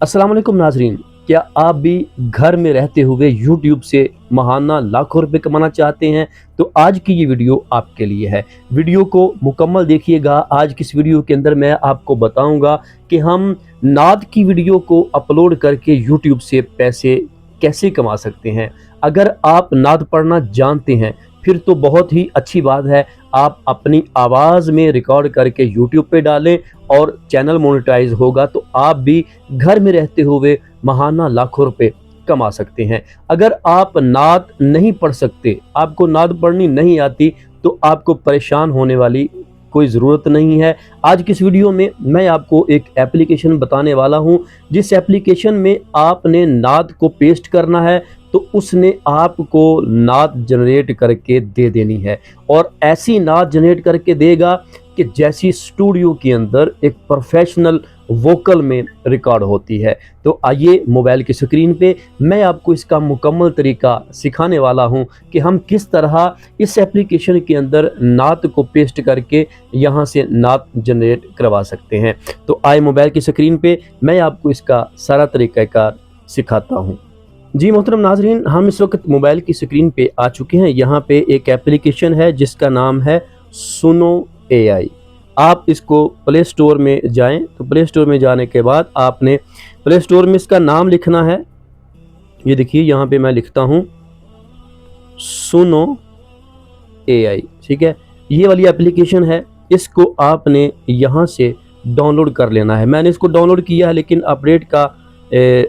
अस्सलाम वालेकुम नाजरीन, क्या आप भी घर में रहते हुए YouTube से महाना लाखों रुपए कमाना चाहते हैं? तो आज की ये वीडियो आपके लिए है। वीडियो को मुकम्मल देखिएगा। आज की इस वीडियो के अंदर मैं आपको बताऊंगा कि हम नात की वीडियो को अपलोड करके YouTube से पैसे कैसे कमा सकते हैं। अगर आप नात पढ़ना जानते हैं फिर तो बहुत ही अच्छी बात है। आप अपनी आवाज़ में रिकॉर्ड करके YouTube पे डालें और चैनल मोनेटाइज होगा तो आप भी घर में रहते हुए महाना लाखों रुपए कमा सकते हैं। अगर आप नात नहीं पढ़ सकते, आपको नात पढ़नी नहीं आती, तो आपको परेशान होने वाली कोई ज़रूरत नहीं है। आज की इस वीडियो में मैं आपको एक एप्लीकेशन बताने वाला हूं, जिस एप्लीकेशन में आपने नात को पेस्ट करना है तो उसने आपको नात जनरेट करके दे देनी है, और ऐसी नात जनरेट करके देगा कि जैसी स्टूडियो के अंदर एक प्रोफेशनल वोकल में रिकॉर्ड होती है। तो आइए मोबाइल की स्क्रीन पे मैं आपको इसका मुकम्मल तरीका सिखाने वाला हूं कि हम किस तरह इस एप्लीकेशन के अंदर नात को पेस्ट करके यहां से नात जनरेट करवा सकते हैं। तो आए मोबाइल की स्क्रीन पे मैं आपको इसका सारा तरीक़ाकार सिखाता हूं। जी मोहतरम नाजरीन, हम इस वक्त मोबाइल की स्क्रीन पे आ चुके हैं। यहाँ पे एक एप्लीकेशन है जिसका नाम है सुनो AI। आप इसको प्ले स्टोर में जाएं, तो प्ले स्टोर में जाने के बाद आपने प्ले स्टोर में इसका नाम लिखना है। ये देखिए यहाँ पे मैं लिखता हूँ सुनो AI, ठीक है। ये वाली एप्लीकेशन है, इसको आपने यहाँ से डाउनलोड कर लेना है। मैंने इसको डाउनलोड किया है लेकिन अपडेट का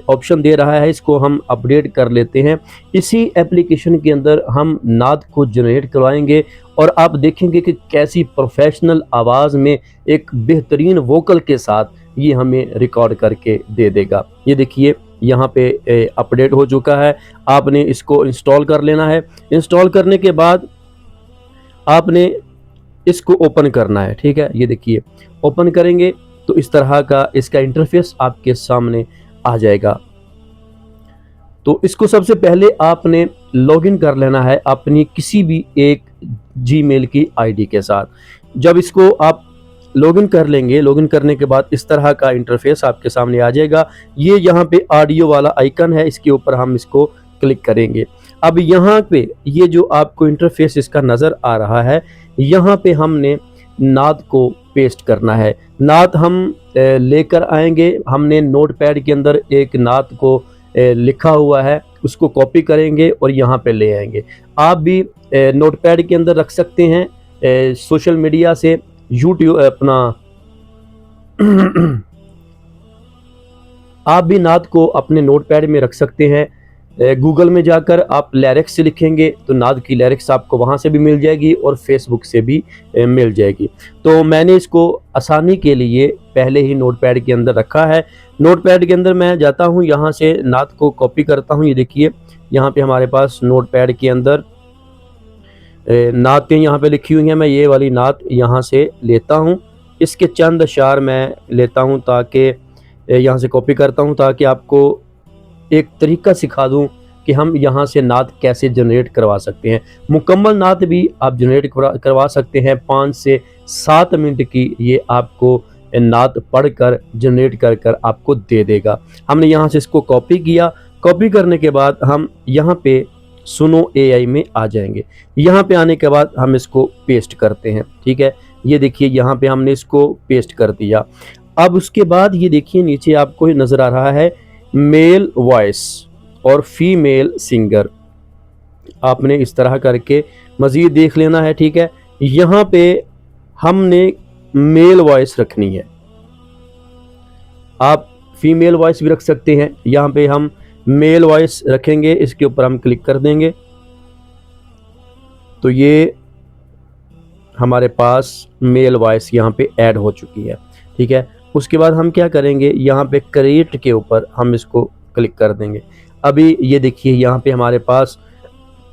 ऑप्शन दे रहा है, इसको हम अपडेट कर लेते हैं। इसी एप्लीकेशन के अंदर हम नात को जनरेट करवाएंगे और आप देखेंगे कि कैसी प्रोफेशनल आवाज़ में एक बेहतरीन वोकल के साथ ये हमें रिकॉर्ड करके दे देगा। ये देखिए यहाँ पे अपडेट हो चुका है। आपने इसको इंस्टॉल कर लेना है। इंस्टॉल करने के बाद आपने इसको ओपन करना है, ठीक है। ये देखिए ओपन करेंगे तो इस तरह का इसका इंटरफेस आपके सामने आ जाएगा। तो इसको सबसे पहले आपने लॉगिन कर लेना है अपनी किसी भी एक जीमेल की आईडी के साथ। जब इसको आप लॉगिन कर लेंगे, लॉगिन करने के बाद इस तरह का इंटरफेस आपके सामने आ जाएगा। ये यहाँ पे ऑडियो वाला आइकन है, इसके ऊपर हम इसको क्लिक करेंगे। अब यहाँ पे ये जो आपको इंटरफेस इसका नज़र आ रहा है, यहाँ पे हमने नात को पेस्ट करना है। नात हम लेकर आएंगे। हमने नोटपैड के अंदर एक नात को लिखा हुआ है, उसको कॉपी करेंगे और यहाँ पे ले आएंगे। आप भी नोटपैड के अंदर रख सकते हैं। सोशल मीडिया से यूट्यूब अपना आप भी नात को अपने नोटपैड में रख सकते हैं। गूगल में जाकर आप लिरिक्स लिखेंगे तो नात की लिरिक्स आपको वहाँ से भी मिल जाएगी और फेसबुक से भी मिल जाएगी। तो मैंने इसको आसानी के लिए पहले ही नोटपैड के अंदर रखा है। नोटपैड के अंदर मैं जाता हूँ, यहाँ से नात को कॉपी करता हूँ। ये देखिए यहाँ पे हमारे पास नोटपैड के अंदर नातें यहाँ पे लिखी हुई हैं। मैं ये वाली नात यहाँ से लेता हूँ, इसके चंद अशार मैं लेता हूँ ताकि यहाँ से कॉपी करता हूँ ताकि आपको एक तरीका सिखा दूं कि हम यहाँ से नात कैसे जनरेट करवा सकते हैं। मुकम्मल नात भी आप जनरेट करवा सकते हैं। 5 से 7 मिनट की ये आपको नात पढ़कर जनरेट कर आपको दे देगा। हमने यहाँ से इसको कॉपी किया। कॉपी करने के बाद हम यहाँ पे सुनो AI में आ जाएंगे। यहाँ पे आने के बाद हम इसको पेस्ट करते हैं, ठीक है। ये देखिए यहाँ पे हमने इसको पेस्ट कर दिया। अब उसके बाद ये देखिए नीचे आपको नज़र आ रहा है मेल वॉइस और फीमेल सिंगर। आपने इस तरह करके मज़ीद देख लेना है, ठीक है। यहाँ पे हमने मेल वॉइस रखनी है, आप फीमेल वॉइस भी रख सकते हैं। यहाँ पे हम मेल वॉइस रखेंगे, इसके ऊपर हम क्लिक कर देंगे तो ये हमारे पास मेल वॉइस यहाँ पे ऐड हो चुकी है, ठीक है। उसके बाद हम क्या करेंगे, यहाँ पे क्रिएट के ऊपर हम इसको क्लिक कर देंगे। अभी ये देखिए यहाँ पे हमारे पास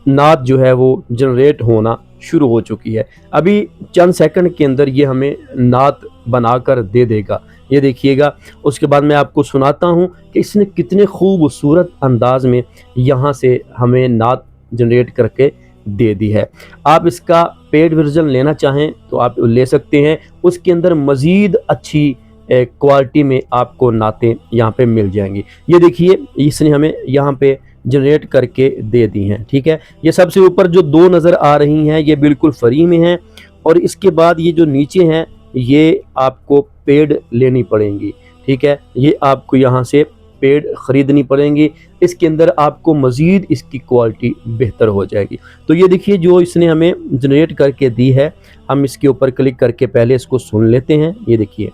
नात जो है वो जनरेट होना शुरू हो चुकी है। अभी चंद सेकंड के अंदर ये हमें नात बनाकर दे देगा, ये देखिएगा। उसके बाद मैं आपको सुनाता हूँ कि इसने कितने खूबसूरत अंदाज में यहाँ से हमें नात जनरेट करके दे दी है। आप इसका पेड वर्जन लेना चाहें तो आप ले सकते हैं। उसके अंदर मज़ीद अच्छी क्वालिटी में आपको नातें यहाँ पे मिल जाएंगी। ये देखिए इसने हमें यहाँ पे जनरेट करके दे दी हैं, ठीक है। ये सबसे ऊपर जो 2 नज़र आ रही हैं ये बिल्कुल फ्री में हैं, और इसके बाद ये जो नीचे हैं ये आपको पेड लेनी पड़ेंगी, ठीक है। ये आपको यहाँ से पेड ख़रीदनी पड़ेंगी। इसके अंदर आपको मज़ीद इसकी क्वालिटी बेहतर हो जाएगी। तो ये देखिए जो इसने हमें जनरेट करके दी है, हम इसके ऊपर क्लिक करके पहले इसको सुन लेते हैं। ये देखिए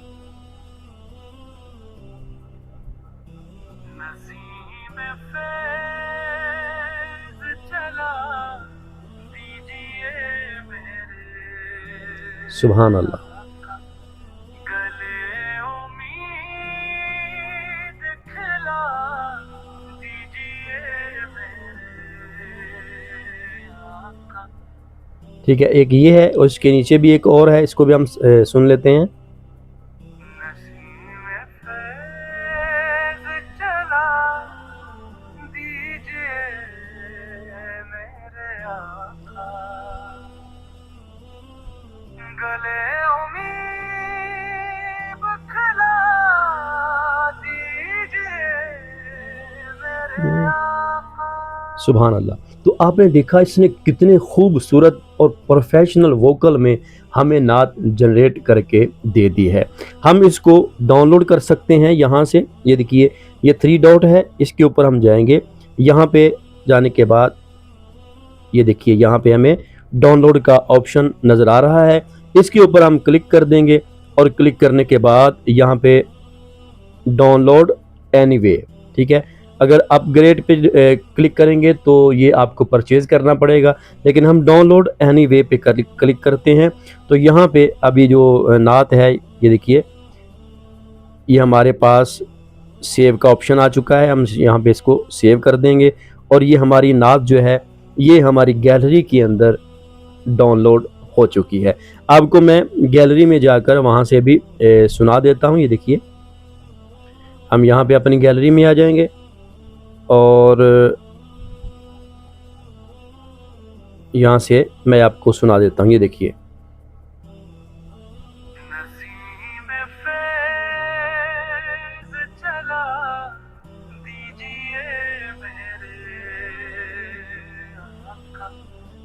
सुभान अल्लाह। ठीक है, एक ये है और इसके नीचे भी एक और है, इसको भी हम सुन लेते हैं। सुभान अल्लाह। तो आपने देखा इसने कितने खूबसूरत और प्रोफेशनल वोकल में हमें नात जनरेट करके दे दी है। हम इसको डाउनलोड कर सकते हैं यहाँ से। ये देखिए ये 3 डॉट है, इसके ऊपर हम जाएंगे। यहाँ पे जाने के बाद ये देखिए यहाँ पे हमें डाउनलोड का ऑप्शन नज़र आ रहा है। इसके ऊपर हम क्लिक कर देंगे और क्लिक करने के बाद यहाँ पे डाउनलोड एनीवे, ठीक है। अगर अपग्रेड पे क्लिक करेंगे तो ये आपको परचेज़ करना पड़ेगा, लेकिन हम डाउनलोड एनीवे पे क्लिक करते हैं। तो यहाँ पे अभी जो नात है ये देखिए ये हमारे पास सेव का ऑप्शन आ चुका है। हम यहाँ पे इसको सेव कर देंगे और ये हमारी नात जो है ये हमारी गैलरी के अंदर डाउनलोड हो चुकी है। आपको मैं गैलरी में जाकर वहाँ से भी सुना देता हूँ। ये देखिए हम यहाँ पे अपनी गैलरी में आ जाएंगे और यहाँ से मैं आपको सुना देता हूँ। ये देखिए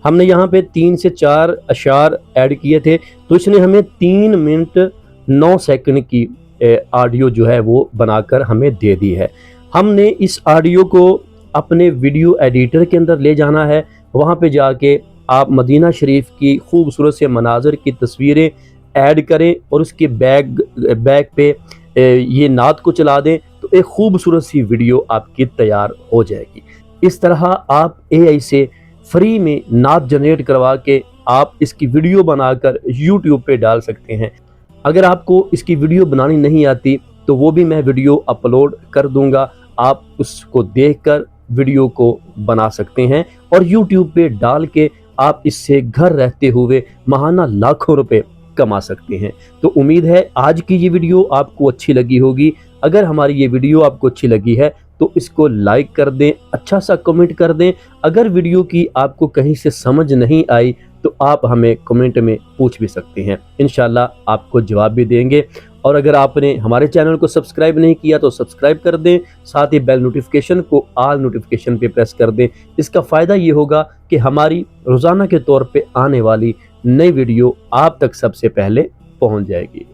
हमने यहाँ पे 3 से 4 अशार ऐड किए थे, तो इसने हमें 3 मिनट 9 सेकंड की ऑडियो जो है वो बनाकर हमें दे दी है। हमने इस ऑडियो को अपने वीडियो एडिटर के अंदर ले जाना है। वहाँ पे जाके आप मदीना शरीफ की खूबसूरत से मनाज़र की तस्वीरें ऐड करें और उसके बैक पे ये नात को चला दें, तो एक खूबसूरत सी वीडियो आपकी तैयार हो जाएगी। इस तरह आप AI से फ्री में नात जनरेट करवा के आप इसकी वीडियो बनाकर YouTube पे डाल सकते हैं। अगर आपको इसकी वीडियो बनानी नहीं आती तो वो भी मैं वीडियो अपलोड कर दूंगा, आप उसको देखकर वीडियो को बना सकते हैं और YouTube पे डाल के आप इससे घर रहते हुए माहाना लाखों रुपए कमा सकते हैं। तो उम्मीद है आज की ये वीडियो आपको अच्छी लगी होगी। अगर हमारी ये वीडियो आपको अच्छी लगी है तो इसको लाइक कर दें, अच्छा सा कमेंट कर दें। अगर वीडियो की आपको कहीं से समझ नहीं आई तो आप हमें कमेंट में पूछ भी सकते हैं, इंशाल्लाह आपको जवाब भी देंगे। और अगर आपने हमारे चैनल को सब्सक्राइब नहीं किया तो सब्सक्राइब कर दें, साथ ही बेल नोटिफिकेशन को ऑल नोटिफिकेशन पे प्रेस कर दें। इसका फ़ायदा ये होगा कि हमारी रोज़ाना के तौर पे आने वाली नई वीडियो आप तक सबसे पहले पहुंच जाएगी।